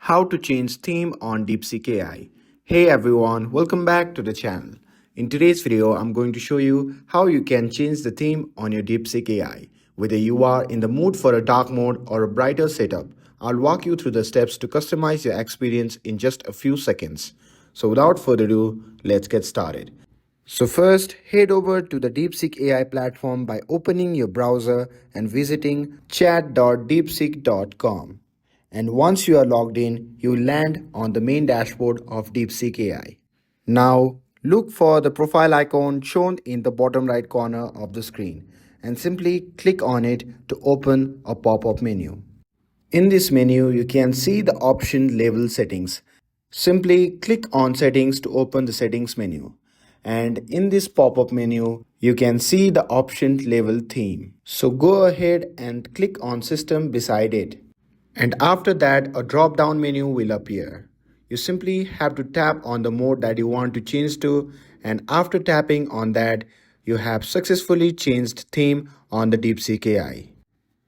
How to change theme on DeepSeek AI. Hey everyone, welcome back to the channel. In today's video, I'm going to show you how you can change the theme on your DeepSeek AI. Whether you are in the mood for a dark mode or a brighter setup, I'll walk you through the steps to customize your experience in just a few seconds. So without further ado, let's get started. So first, head over to the DeepSeek AI platform by opening your browser and visiting chat.deepseek.com. And once you are logged in, you will land on the main dashboard of DeepSeek AI. Now, look for the profile icon shown in the bottom right corner of the screen and simply click on it to open a pop-up menu. In this menu, you can see the option Label Settings. Simply click on Settings to open the Settings menu. And in this pop-up menu, you can see the option Label Theme. So go ahead and click on System beside it. And after that, a drop-down menu will appear. You simply have to tap on the mode that you want to change to, and after tapping on that, you have successfully changed theme on the DeepSeek AI.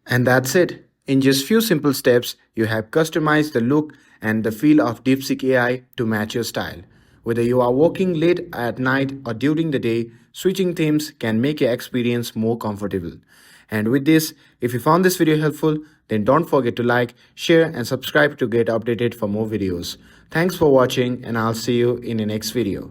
And that's it. In just few simple steps, you have customized the look and the feel of DeepSeek AI to match your style. Whether you are working late at night or during the day, switching themes can make your experience more comfortable. And with this, if you found this video helpful, then don't forget to like, share and subscribe to get updated for more videos. Thanks for watching and I'll see you in the next video.